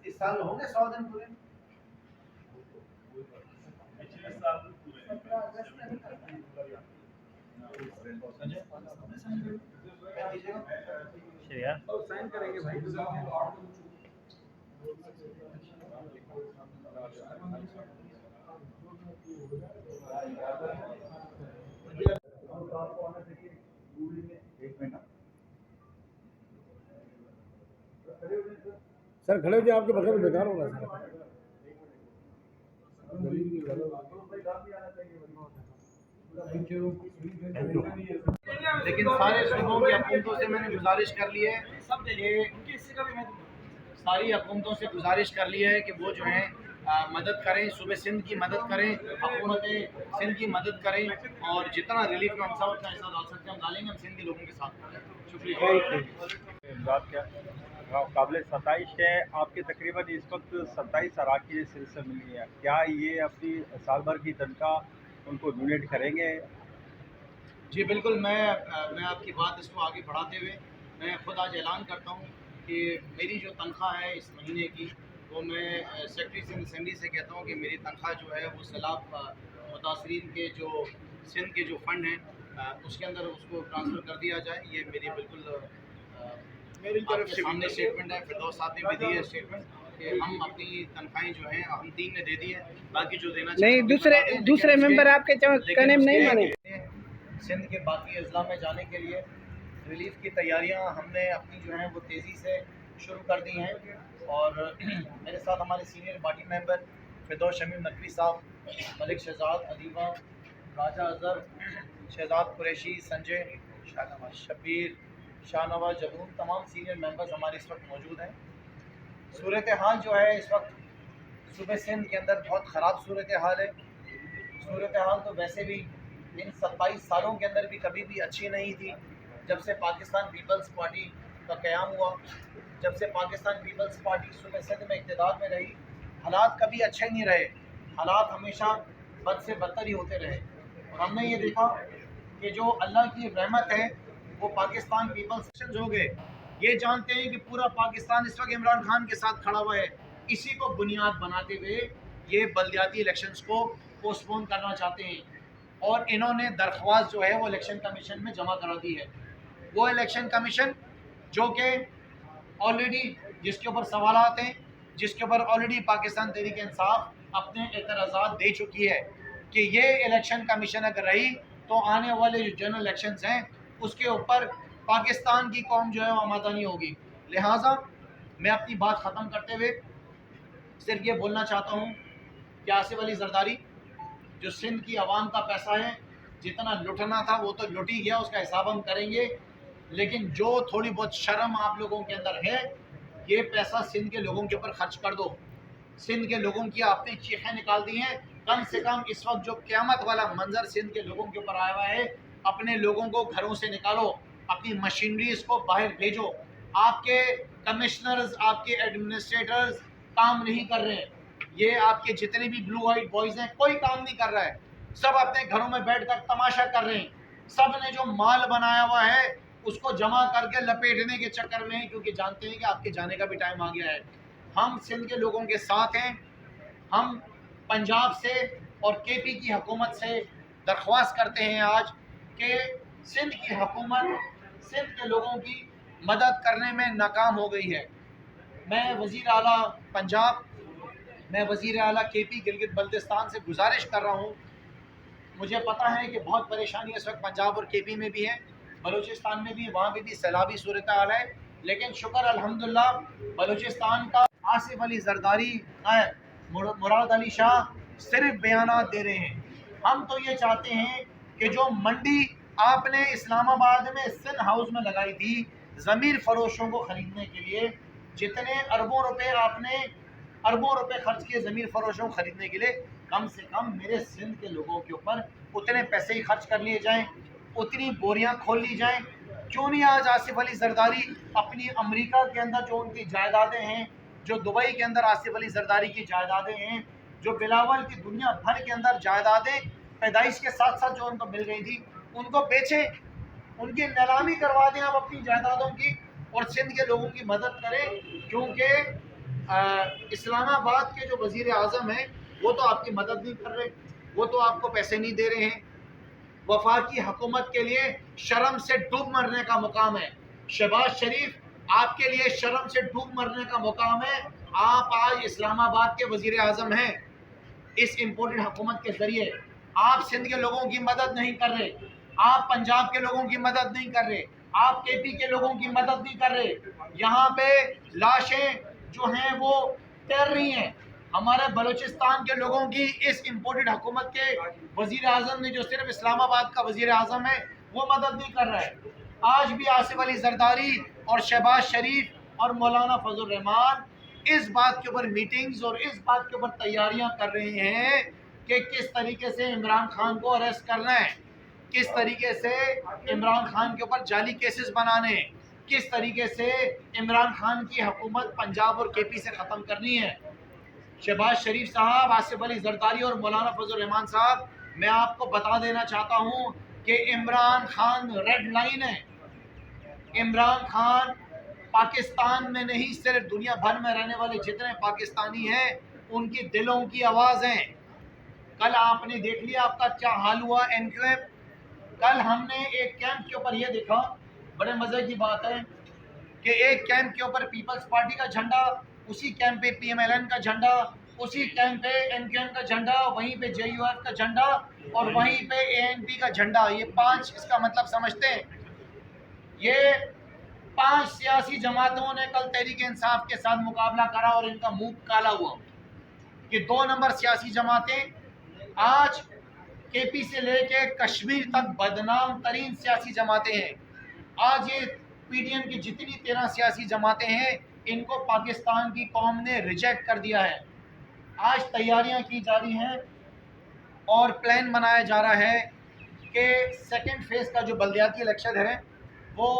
इस साल हो गए 100 दिन पूरे। साइन करेंगे भाई। सर खड़े हो जाए, आपके बगल में बेकार होगा सर। लेकिन सारे सूबों की हुकूमतों से मैंने गुजारिश कर ली है, सारी हुकूमतों से गुजारिश कर ली है कि वो जो है मदद करें, सूबे सिंध की मदद करें, हुकूमत सिंध की मदद करें, और जितना रिलीफ में हम सब अपना हिस्सा डाल सकते हैं हम डालेंगे। हम सिंध के लोगों के साथ। शुक्रिया। बात क्या काबिल 27 है आपके, तकरीबन इस वक्त 27 अराकीन सिंध से मिली है, क्या ये अपनी साल भर की तनख्वाह उनको डोनेट करेंगे? जी बिल्कुल, मैं आपकी बात इसको आगे बढ़ाते हुए मैं खुद आज ऐलान करता हूँ कि मेरी जो तनख्वाह है इस महीने की, वो मैं सेक्रेटरी सिंध असेंबली से कहता हूँ कि मेरी तनख्वाह जो है वो सैलाब मुतासरीन के जो सिंध के जो फंड हैं उसके अंदर उसको ट्रांसफ़र कर दिया जाए। ये मेरी बिल्कुल मेरी तरफ से सामने स्टेटमेंट है। फिरदौस साहब ने भी दी है स्टेटमेंट कि हम अपनी तनख्वाहें जो हैं हम 3 ने दे दी है, बाकी जो देना नहीं, दूसरे मेंबर आपके कहने में नहीं माने। सिंध के बाकी अजला में जाने के लिए रिलीफ की तैयारियां हमने अपनी जो हैं वो तेज़ी से शुरू कर दी हैं, और मेरे साथ हमारे सीनियर पार्टी मेंबर फिरदौस शमीम नकवी साहब, मलिक शहजाद, अदीबा, राजा अजहर, शहजाद कुरैशी, संजय, शबीर, शाहनवाज जदून, तमाम सीनियर मेंबर्स हमारे इस वक्त मौजूद हैं। सूरत हाल जो है इस वक्त सूबे सिंध के अंदर बहुत ख़राब सूरत हाल है। सूरत हाल तो वैसे भी इन 27 सालों के अंदर भी कभी भी अच्छी नहीं थी। जब से पाकिस्तान पीपल्स पार्टी का क़याम हुआ, जब से पाकिस्तान पीपल्स पार्टी सूबे सिंध में इक़्तिदार में रही, हालात कभी अच्छे नहीं रहे। हालात हमेशा बद से बदतर ही होते रहे, और हमने ये देखा कि जो अल्लाह की रहमत है वो पाकिस्तान पीपल्स हो गए। ये जानते हैं कि पूरा पाकिस्तान इस वक्त इमरान खान के साथ खड़ा हुआ है। इसी को बुनियाद बनाते हुए ये बल्दियाती इलेक्शंस को पोस्टपोन करना चाहते हैं, और इन्होंने दरख्वास्त जो है वो इलेक्शन कमीशन में जमा करा दी है। वो इलेक्शन कमीशन जो कि ऑलरेडी जिसके ऊपर सवालात हैं, जिसके ऊपर ऑलरेडी पाकिस्तान तहरीक इंसाफ अपने एतराज़ात दे चुकी है कि ये इलेक्शन कमीशन अगर रही तो आने वाले जो जनरल इलेक्शंस हैं उसके ऊपर पाकिस्तान की कौम जो है वो आमादा नहीं होगी। लिहाजा मैं अपनी बात ख़त्म करते हुए सिर्फ ये बोलना चाहता हूँ कि आसिफ अली जरदारी, जो सिंध की आवाम का पैसा है, जितना लुटना था वो तो लुट ही गया, उसका हिसाब हम करेंगे, लेकिन जो थोड़ी बहुत शर्म आप लोगों के अंदर है, ये पैसा सिंध के लोगों के ऊपर खर्च कर दो। सिंध के लोगों की आपने चीखें निकाल दी हैं। कम से कम इस वक्त जो क़यामत वाला मंजर सिंध के लोगों के ऊपर आया हुआ है, अपने लोगों को घरों से निकालो, अपनी मशीनरीज को बाहर भेजो। आपके कमिश्नर्स, आपके एडमिनिस्ट्रेटर्स काम नहीं कर रहे, ये आपके जितने भी ब्लू वाइट बॉयज़ हैं कोई काम नहीं कर रहा है, सब अपने घरों में बैठकर तमाशा कर रहे हैं। सब ने जो माल बनाया हुआ है उसको जमा करके लपेटने के चक्कर में, क्योंकि जानते हैं कि आपके जाने का भी टाइम आ गया है। हम सिंध के लोगों के साथ हैं। हम पंजाब से और केपी की हुकूमत से दरख्वास्त करते हैं आज कि सिंध की हुकूमत सिंध के लोगों की मदद करने में नाकाम हो गई है। मैं वज़ीर आला पंजाब, मैं वज़ीर आला केपी गिलगित बल्तिस्तान से गुजारिश कर रहा हूँ, मुझे पता है कि बहुत परेशानी इस वक्त पंजाब और केपी में भी है, बलूचिस्तान में भी, वहाँ पे भी सैलाबी सूरत हाल है, लेकिन शुक्र अल्हम्दुलिल्लाह बलूचिस्तान का आसिफ अली जरदारी, मुराद अली शाह सिर्फ बयानात दे रहे हैं। हम तो ये चाहते हैं कि जो मंडी आपने इस्लामाबाद में सिंध हाउस में लगाई थी, ضمیر فروشوں کو خریدنے کے لیے جتنے اربوں روپے خرچ کیے ضمیر فروشوں کو خریدنے کے لیے، کم سے کم میرے سندھ کے لوگوں کے اوپر اتنے پیسے ہی خرچ کر لیے جائیں، اتنی بوریاں کھول لی جائیں۔ کیوں نہیں آج آصف علی زرداری اپنی امریکہ کے اندر جو ان کی جائیدادیں ہیں، جو دبئی کے اندر آصف علی زرداری کی جائیدادیں ہیں، جو بلاول کی دنیا بھر کے اندر جائیدادیں پیدائش کے ساتھ ساتھ جو ان کو مل گئی تھی، ان کو بیچیں، ان کی نیلامی کروا دیں آپ اپنی جائیدادوں کی، اور سندھ کے لوگوں کی مدد کریں، کیونکہ اسلام آباد کے جو وزیر اعظم ہیں وہ تو آپ کی مدد نہیں کر رہے، وہ تو آپ کو پیسے نہیں دے رہے ہیں۔ وفاقی حکومت کے لیے شرم سے ڈوب مرنے کا مقام ہے۔ شہباز شریف، آپ کے لیے شرم سے ڈوب مرنے کا مقام ہے۔ آپ آج اسلام آباد کے وزیر اعظم ہیں، اس امپورٹڈ حکومت کے ذریعے آپ سندھ کے لوگوں کی مدد نہیں کر رہے، آپ پنجاب کے لوگوں کی مدد نہیں کر رہے، آپ کے پی کے لوگوں کی مدد نہیں کر رہے۔ یہاں پہ لاشیں جو ہیں وہ تیر رہی ہیں، ہمارے بلوچستان کے لوگوں کی اس امپورٹڈ حکومت کے وزیر اعظم نے، جو صرف اسلام آباد کا وزیر اعظم ہے، وہ مدد نہیں کر رہا ہے۔ آج بھی آصف علی زرداری اور شہباز شریف اور مولانا فضل الرحمان اس بات کے اوپر میٹنگز اور اس بات کے اوپر تیاریاں کر رہے ہیں کہ کس طریقے سے عمران خان کو اریسٹ کرنا ہے، کس طریقے سے عمران خان کے اوپر جعلی کیسز بنانے ہیں، کس طریقے سے عمران خان کی حکومت پنجاب اور کے پی سے ختم کرنی ہے۔ شہباز شریف صاحب، آصف علی زرداری اور مولانا فضل الرحمان صاحب، میں آپ کو بتا دینا چاہتا ہوں کہ عمران خان ریڈ لائن ہے۔ عمران خان پاکستان میں نہیں، صرف دنیا بھر میں رہنے والے جتنے پاکستانی ہیں ان کی دلوں کی آواز ہیں۔ کل آپ نے دیکھ لیا آپ کا کیا حال ہوا این کیو ایم۔ کل ہم نے ایک کیمپ کے اوپر یہ دیکھا، بڑے مزے کی بات ہے کہ ایک کیمپ کے اوپر پیپلز پارٹی کا جھنڈا، اسی کیمپ پہ پی ایم ایل این کا جھنڈا، اسی کیمپ پہ این کیو ایم کا جھنڈا، وہیں پہ جے یو ایف کا جھنڈا، اور وہیں پہ اے این پی کا جھنڈا۔ یہ 5 اس کا مطلب سمجھتے ہیں؟ یہ 5 سیاسی جماعتوں نے کل تحریک انصاف کے ساتھ مقابلہ کرا اور ان کا منہ کالا ہوا کہ 2 نمبر سیاسی جماعتیں آج کے پی سے لے کے کشمیر تک بدنام ترین سیاسی جماعتیں ہیں۔ آج یہ پی ڈی ایم کی جتنی 13 سیاسی جماعتیں ہیں، ان کو پاکستان کی قوم نے ریجیکٹ کر دیا ہے۔ آج تیاریاں کی جا رہی ہیں اور پلان بنایا جا رہا ہے کہ سیکنڈ فیز کا جو بلدیاتی الیکشن ہے وہ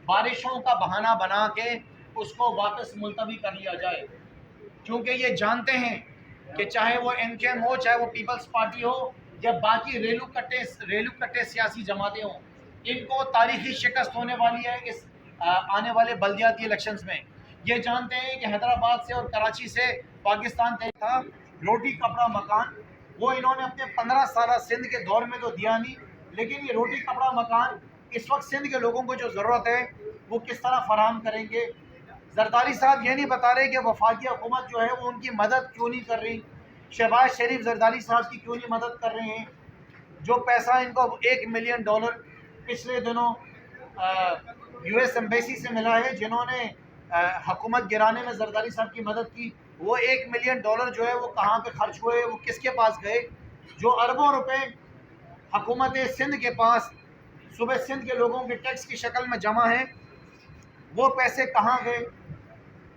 بارشوں کا بہانہ بنا کے اس کو واپس ملتوی کر لیا جائے، کیونکہ یہ جانتے ہیں کہ چاہے وہ این کے ایم ہو، چاہے وہ پیپلز پارٹی ہو، یا باقی ریلو کٹے سیاسی جماعتیں ہوں، ان کو تاریخی شکست ہونے والی ہے اس آنے والے بلدیاتی الیکشنز میں۔ یہ جانتے ہیں کہ حیدرآباد سے اور کراچی سے پاکستان طے تھا روٹی کپڑا مکان، وہ انہوں نے اپنے 15 سالہ سندھ کے دور میں تو دیا نہیں، لیکن یہ روٹی کپڑا مکان اس وقت سندھ کے لوگوں کو جو ضرورت ہے وہ کس طرح فراہم کریں گے؟ زرداری صاحب یہ نہیں بتا رہے کہ وفاقی حکومت جو ہے وہ ان کی مدد کیوں نہیں کر رہی، شہباز شریف زرداری صاحب کی کیوں نہیں مدد کر رہے ہیں؟ جو پیسہ ان کو $1 ملین پچھلے دنوں یو ایس ایمبیسی سے ملا ہے، جنہوں نے حکومت گرانے میں زرداری صاحب کی مدد کی، وہ $1 ملین جو ہے وہ کہاں پہ خرچ ہوئے، وہ کس کے پاس گئے؟ جو اربوں روپے حکومت سندھ کے پاس صوبہ سندھ کے لوگوں کے ٹیکس کی شکل میں جمع ہیں، وہ پیسے کہاں گئے؟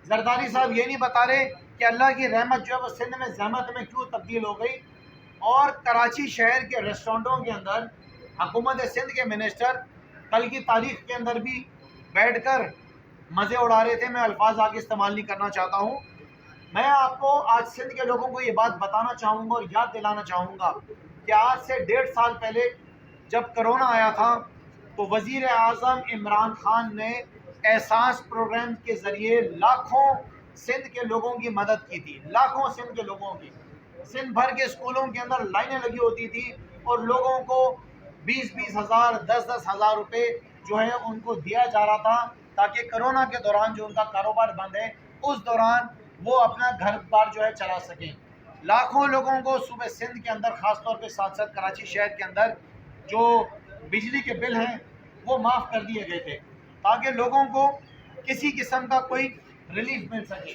زرداری صاحب یہ نہیں بتا رہے کہ اللہ کی رحمت جو ہے وہ سندھ میں زحمت میں کیوں تبدیل ہو گئی، اور کراچی شہر کے ریسٹورنٹوں کے اندر حکومت سندھ کے منسٹر کل کی تاریخ کے اندر بھی بیٹھ کر مزے اڑا رہے تھے۔ میں الفاظ آگے استعمال نہیں کرنا چاہتا ہوں۔ میں آپ کو آج سندھ کے لوگوں کو یہ بات بتانا چاہوں گا اور یاد دلانا چاہوں گا کہ آج سے 1.5 سال پہلے جب کرونا آیا تھا تو وزیر اعظم عمران خان نے احساس پروگرام کے ذریعے لاکھوں سندھ کے لوگوں کی مدد کی تھی، لاکھوں سندھ کے لوگوں کی۔ سندھ بھر کے اسکولوں کے اندر لائنیں لگی ہوتی تھی اور لوگوں کو 20 ہزار 10 ہزار روپے جو ہے ان کو دیا جا رہا تھا تاکہ کرونا کے دوران جو ان کا کاروبار بند ہے اس دوران وہ اپنا گھر بار جو ہے چلا سکیں۔ لاکھوں لوگوں کو صوبہ سندھ کے اندر، خاص طور پہ ساتھ ساتھ کراچی شہر کے اندر جو بجلی کے بل ہیں وہ معاف کر دیے گئے تھے تاکہ لوگوں کو کسی قسم کا کوئی ریلیف مل سکے۔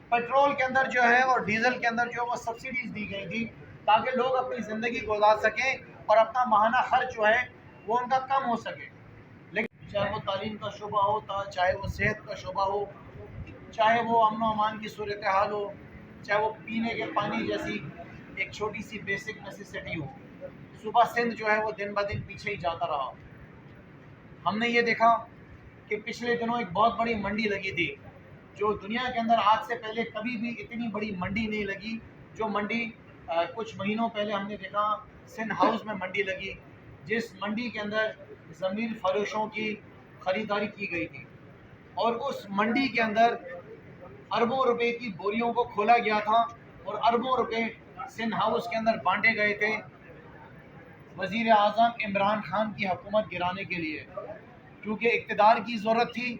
پیٹرول کے اندر جو ہے اور ڈیزل کے اندر جو ہے وہ سبسڈیز دی گئی تھی تاکہ لوگ اپنی زندگی گزار سکیں اور اپنا ماہانہ خرچ جو ہے وہ ان کا کم ہو سکے۔ لیکن चाहे वो तालीम का शोबा हो, चाहे वो सेहत का शोबा हो, चाहे वो अमन व अमान की सूरत हाल हो, चाहे वो पीने के पानी जैसी एक छोटी सी बेसिक नेसेसिटी हो। सुबह सिंध जो है वो दिन ब दिन पीछे ही जाता रहा। हमने ये देखा कि पिछले दिनों एक बहुत बड़ी मंडी लगी थी, जो दुनिया के अंदर आज से पहले कभी भी इतनी बड़ी मंडी नहीं लगी। जो मंडी कुछ महीनों पहले हमने देखा सिंध हाउस में मंडी लगी, जिस मंडी के अंदर ज़मीन फरोशों की ख़रीदारी की गई थी, और उस मंडी के अंदर अरबों रुपए की बोरियों को खोला गया था और अरबों रुपए सिंध हाउस के अंदर बांटे गए थे वज़ीर आज़म इमरान खान की हुकूमत गिराने के लिए, क्योंकि इक़्तिदार की ज़रूरत थी।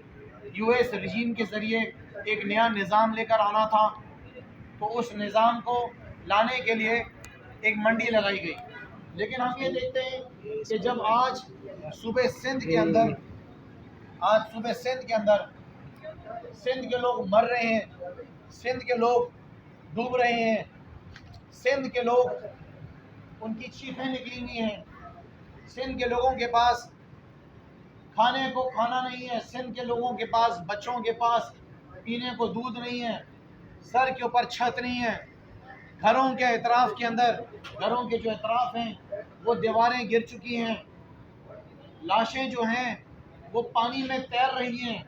यूएस रजीम के ज़रिए एक नया निज़ाम लेकर आना था, तो उस निज़ाम को लाने के लिए एक मंडी लगाई गई। लेकिन हम ये देखते हैं कि जब आज सुबह सिंध के अंदर सिंध के लोग मर रहे हैं, सिंध के लोग डूब रहे हैं, सिंध के लोग उनकी चीखें निकली हुई हैं, सिंध के लोगों के पास खाने को खाना नहीं है, सिंध के लोगों के पास बच्चों के पास पीने को दूध नहीं है, सर के ऊपर छत नहीं है, घरों के एतराफ़ के अंदर घरों के जो एतराफ़ हैं वो दीवारें गिर चुकी हैं, लाशें जो हैं वो पानी में तैर रही हैं,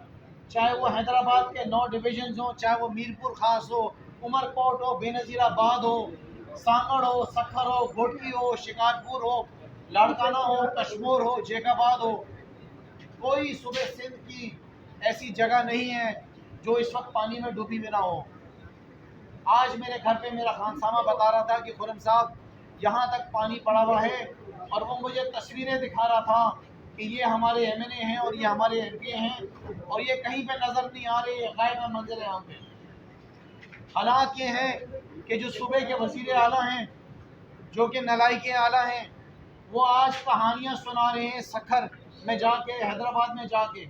चाहे वो हैदराबाद के 9 डिवीज़न्स हों, चाहे वो मीरपुर ख़ास हो, उमरकोट हो, बेनज़ीराबाद हो, सांगड़ हो, सखर हो, घोटकी हो, शिकारपुर हो, लाड़काना हो, कश्मीर हो, जैकाबाद हो। कोई सुबह सिंध की ऐसी जगह नहीं है जो इस वक्त पानी में डूबी हुई ना हो। आज मेरे घर पे मेरा खानसामा बता रहा था कि खुरम साहब यहाँ तक पानी पड़ा हुआ है, और वो मुझे तस्वीरें दिखा रहा था कि ये हमारे MNA हैं और ये हमारे MP हैं, और ये कहीं पे नज़र नहीं आ रहे, ये गायब मंजिल है यहाँ पे। हालात ये हैं कि जो सूबे के वज़ीर आला हैं, जो कि नलायक आला हैं, वो आज कहानियाँ सुना रहे हैं सखर में जाके, हैदराबाद में जाके,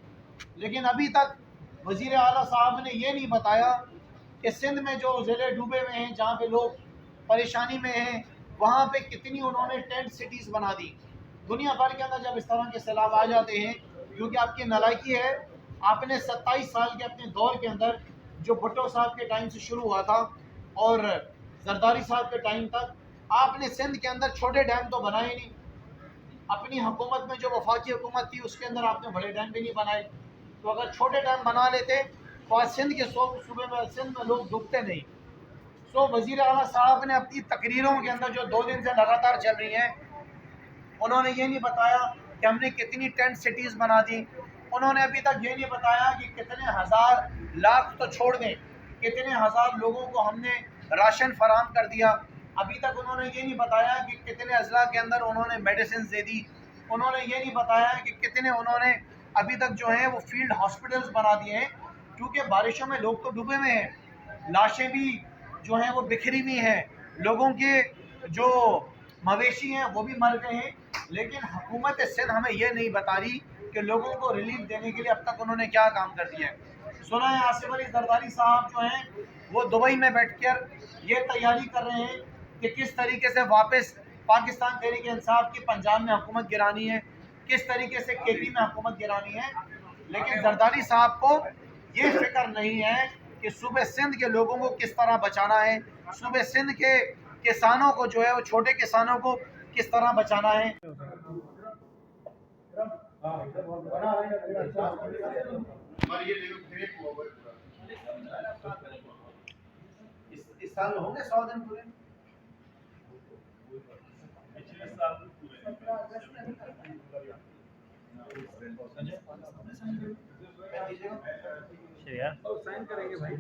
लेकिन अभी तक वज़ीर आला साहब ने ये नहीं बताया कि सिंध में जो ज़िले डूबे हुए हैं, जहाँ पे लोग परेशानी में हैं, वहाँ पे कितनी उन्होंने टेंट सिटीज़ बना दी। दुनिया भर के अंदर जब इस तरह के सैलाब आ जाते हैं, क्योंकि आपकी नालायकी है, आपने 27 साल के अपने दौर के अंदर जो भुट्टो साहब के टाइम से शुरू हुआ था और जरदारी साहब के टाइम तक, आपने सिंध के अंदर छोटे डैम तो बनाए नहीं। अपनी हुकूमत में जो वफाकी हुकूमत थी उसके अंदर आपने बड़े डैम भी नहीं बनाए। तो अगर छोटे डैम बना लेते तो आज सिंध के सूबे में सिंध में लोग डूबते नहीं। सो वज़ीर आला साहब ने अपनी तकरीरों के अंदर जो 2 दिन से लगातार चल रही हैं, उन्होंने ये नहीं बताया कि हमने कितनी टेंट सिटीज़ बना दी। उन्होंने अभी तक ये नहीं बताया कि कितने हज़ार, लाख तो छोड़ दें, कितने हज़ार लोगों को हमने राशन फराहम कर दिया। अभी तक उन्होंने ये नहीं बताया कि कितने अजला के अंदर उन्होंने मेडिसिन दे दी। उन्होंने ये नहीं बताया कि कितने उन्होंने अभी तक जो है वो फील्ड हॉस्पिटल्स बना दिए हैं, क्योंकि बारिशों में लोग तो डूबे हुए हैं, लाशें भी जो हैं वो बिखरी हुई हैं, लोगों के जो मवेशी हैं वो भी मर गए हैं। लेकिन हुकूमत सिंध हमें ये नहीं बता रही कि लोगों को रिलीफ देने के लिए अब तक उन्होंने क्या काम कर दिया है। सुना है आसिफ अली जरदारी साहब जो हैं वो दुबई में बैठकर ये तैयारी कर रहे हैं कि किस तरीके से वापस पाकिस्तान तहरीक इंसाफ की पंजाब में हुकूमत गिरानी है, किस तरीके से KP में हुकूमत गिरानी है। लेकिन जरदारी साहब को ये फिक्र नहीं है कि सूबे सिंध के लोगों को किस तरह बचाना है, सूबे सिंध के किसानों को जो है वो छोटे किसानों को किस तरह बचाना है। इस साल होंगे 100 दिन पूरे। साइन करेंगे भाई।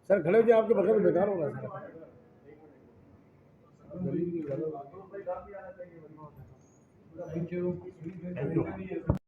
सर खड़े हो जाए, आपके बगल में बेकार होगा सर। Thank you.